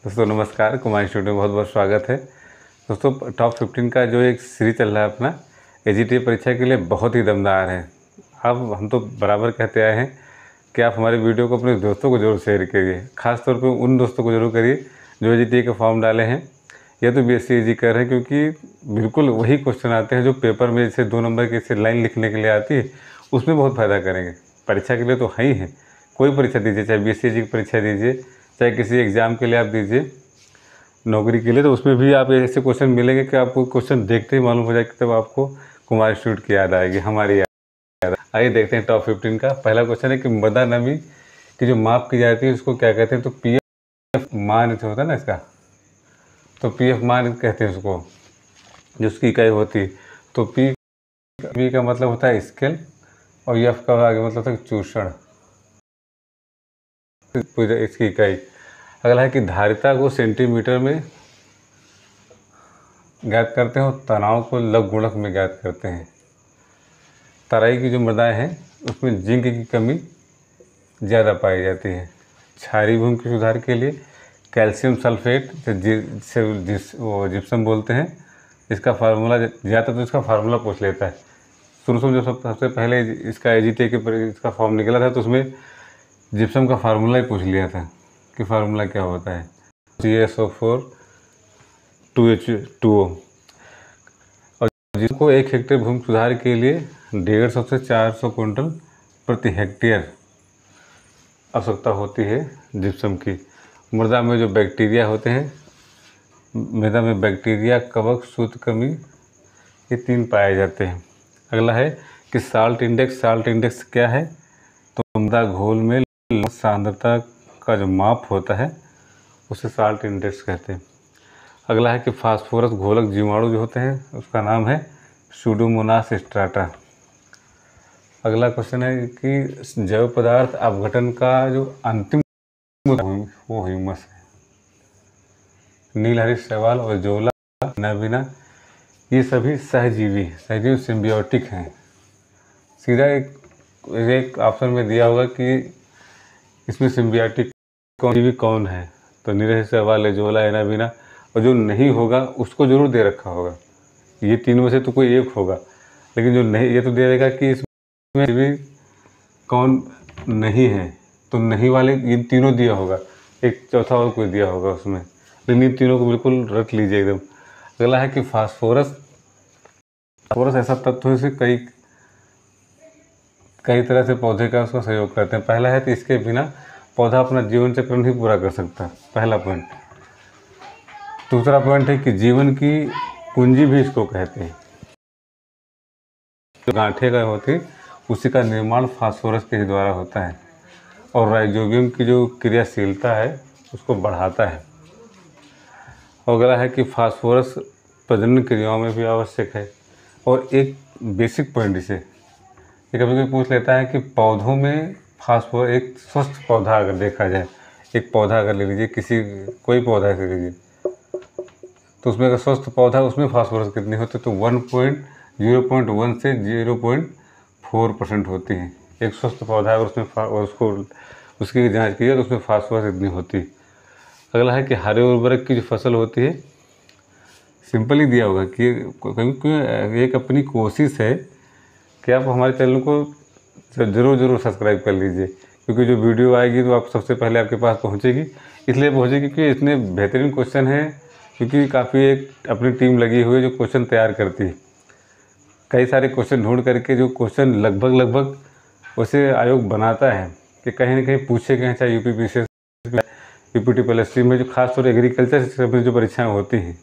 दोस्तों नमस्कार, कुमार इंस्टीट्यूट में बहुत बहुत स्वागत है। दोस्तों टॉप 15 का जो एक सीरीज चल रहा है अपना एजीटी परीक्षा के लिए बहुत ही दमदार है। अब हम तो बराबर कहते आए हैं कि आप हमारे वीडियो को अपने दोस्तों को जरूर शेयर करिए, खासतौर पर उन दोस्तों को जरूर करिए जो एजीटी के फॉर्म डाले हैं या तो बीएससी एजी कर रहे हैं, क्योंकि बिल्कुल वही क्वेश्चन आते हैं जो पेपर में जैसे 2 नंबर की ऐसे लाइन लिखने के लिए आती है, उसमें बहुत फ़ायदा करेंगे। परीक्षा के लिए तो है ही है, कोई परीक्षा दीजिए, चाहे बीएससी एजी की परीक्षा दीजिए, चाहे किसी एग्ज़ाम के लिए आप दीजिए, नौकरी के लिए, तो उसमें भी आप ऐसे क्वेश्चन मिलेंगे कि आपको क्वेश्चन देखते ही मालूम हो जाए कि तब आपको कुमार इंस्टीट्यूट की याद आएगी, हमारी याद। आइए देखते हैं टॉप 15 का पहला क्वेश्चन है कि मृदा नमी की जो माप की जाती है उसको क्या कहते हैं। तो पीएफ मान होता है ना इसका, तो पीएफ मान कहते हैं उसको, जो उसकी इकाई होती है। तो पी का मतलब होता है स्केल और एफ का आगे मतलब होता है चूषण, इसकी इकाई। अगला है कि धारिता को सेंटीमीटर में ज्ञात करते हैं और तनाव को लघु गुणक में ज्ञात करते हैं। तराई की जो मृदाएं हैं उसमें जिंक की कमी ज़्यादा पाई जाती है। क्षारीय भूमि के सुधार के लिए कैल्शियम सल्फेट वो जिप्सम बोलते हैं, इसका फार्मूला ज़्यादातर तो इसका फार्मूला पूछ लेता है। शुरू जब सबसे पहले इसका एजीटी के इसका फॉर्म निकला था तो उसमें जिप्सम का फार्मूला ही पूछ लिया था कि फार्मूला क्या होता है, CaSO4 2H2O। और जिसको 1 हेक्टेयर भूमि सुधार के लिए 150 से 400 क्विंटल प्रति हेक्टेयर आवश्यकता होती है जिप्सम की। मृदा में जो बैक्टीरिया होते हैं, मृदा में बैक्टीरिया, कवक, सूत्र कमी, ये 3 पाए जाते हैं। अगला है कि साल्ट इंडेक्स क्या है। तो मृदा घोल में सांद्रता का जो माप होता है उसे साल्ट इंडेक्स कहते हैं। अगला है कि फास्फोरस घोलक जीवाणु जो होते हैं उसका नाम है सूडोमोनास स्ट्राटा। अगला क्वेश्चन है कि जैव पदार्थ अपघटन का जो अंतिम वो ह्यूमस है। नीलहरी, शैवाल और जोला, नाबिना, ये सभी सहजीवी सिम्बियोटिक हैं। सीधा एक ऑप्शन में दिया होगा कि इसमें सिम्बियोटिक जीवी कौन है, तो नीलहरी, शैवाल, एजोला, एनाबिना, और जो नहीं होगा उसको जरूर दे रखा होगा। ये तीनों में से तो कोई एक होगा, लेकिन जो नहीं, ये तो दे देगा कि इसमें जीवी कौन नहीं है, तो नहीं वाले ये तीनों दिया होगा, एक चौथा और कोई दिया होगा उसमें, लेकिन इन तीनों को बिल्कुल रट लीजिए एकदम। अगला है कि फास्फोरस ऐसा तत्व है जिससे कई तरह से पौधे का उसका सहयोग करते हैं। पहला है कि इसके बिना पौधा अपना जीवन चक्र नहीं पूरा कर सकता, पहला पॉइंट। दूसरा पॉइंट है कि जीवन की कुंजी भी इसको कहते हैं। जो गांठे का होती है उसी का निर्माण फास्फोरस के ही द्वारा होता है, और राइजोबियम की जो क्रियाशीलता है उसको बढ़ाता है। अगला है कि फास्फोरस प्रजनन क्रियाओं में भी आवश्यक है। और एक बेसिक पॉइंट इसे कभी कभी पूछ लेता है कि पौधों में फास्फोरस, एक स्वस्थ पौधा अगर देखा जाए, एक पौधा अगर ले लीजिए, कोई पौधा ले लीजिए, तो उसमें अगर स्वस्थ पौधा उसमें फास्फोरस कितनी होती है, तो 0.1 से 0.4% होती है। एक स्वस्थ पौधा अगर उसमें उसकी जांच की जाए तो उसमें फास्फोरस इतनी होती है। अगला है कि हरे उर्वरक की जो फसल होती है, सिंपल ही दिया होगा कि एक अपनी कोशिश है कि आप हमारे चैनल को ज़रूर सब्सक्राइब कर लीजिए, क्योंकि जो वीडियो आएगी तो आप सबसे पहले आपके पास पहुंचेगी। इसलिए पहुंचेगी क्योंकि इतने बेहतरीन क्वेश्चन हैं, क्योंकि काफ़ी एक अपनी टीम लगी हुई है जो क्वेश्चन तैयार करती है। कई सारे क्वेश्चन ढूंढ करके जो क्वेश्चन लगभग उसे आयोग बनाता है कि कहीं ना कहीं पूछे गए हैं, चाहे यूपीपीसीएस, यूपीटीपीएससी में, जो खासतौर एग्रीकल्चर से जो परीक्षाएँ होती हैं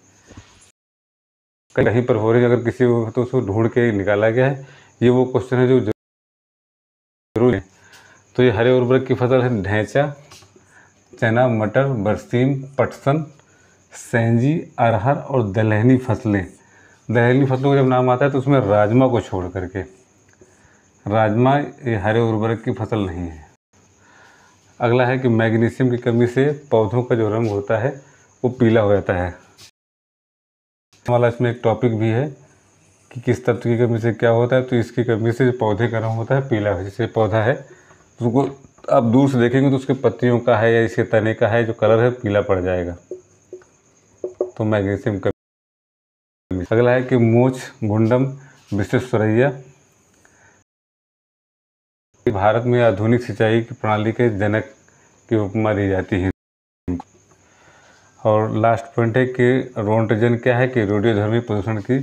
कहीं पर हो रही है, अगर किसी को तो उसको ढूंढ के निकाला गया है। ये वो क्वेश्चन है जो जरूर है। तो ये हरे उर्वरक की फसल है ढैंचा, चना, मटर, बरसीम, पटसन, सेंजी, अरहर और दलहनी फसलें। दलहनी फसलों का जब नाम आता है तो उसमें राजमा को छोड़ करके, राजमा ये हरे उर्वरक की फसल नहीं है। अगला है कि मैग्नीशियम की कमी से पौधों का जो रंग होता है वो पीला हो जाता है। वाला इसमें एक टॉपिक भी है कि किस तत्व की कमी से क्या होता है। तो इसकी कमी से जो पौधे का रंग होता है पीला है। जैसे पौधा है उसको आप दूर से देखेंगे तो उसके पत्तियों का है या इसके तने का है जो कलर है पीला पड़ जाएगा। तो मैग्नीशियम का। अगला है कि मोच मुंडम विश्वेश्वरैया भारत में आधुनिक सिंचाई की प्रणाली के जनक की उपमा दी जाती है। और लास्ट पॉइंट है कि रोंटजन क्या है कि रेडियोधर्मी प्रदूषण की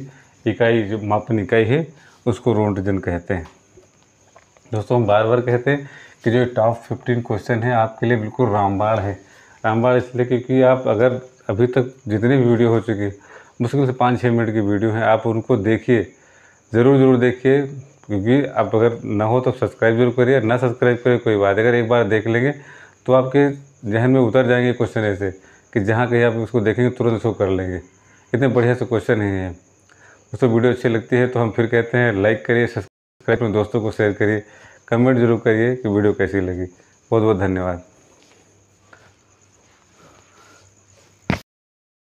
इकाई, जो मापन इकाई है उसको रोंटजन कहते हैं। दोस्तों हम बार बार कहते हैं कि जो टॉप 15 क्वेश्चन है आपके लिए बिल्कुल रामबाण है। रामबाण इसलिए क्योंकि आप अगर अभी तक जितनी भी वीडियो हो चुकी, मुश्किल से 5-6 मिनट की वीडियो है, आप उनको देखिए, ज़रूर देखिए, क्योंकि आप अगर ना हो तो सब्सक्राइब जरूर करिए, ना सब्सक्राइब करिए कोई बात, अगर एक बार देख लेंगे तो आपके जहन में उतर जाएंगे क्वेश्चन ऐसे कि जहाँ कहीं आप उसको देखेंगे तुरंत उसको कर लेंगे। इतने बढ़िया से क्वेश्चन हैं। दोस्तों वीडियो अच्छी लगती है तो हम फिर कहते हैं लाइक करिए, सब्सक्राइब अपने दोस्तों को शेयर करिए, कमेंट जरूर करिए कि वीडियो कैसी लगी। बहुत बहुत धन्यवाद।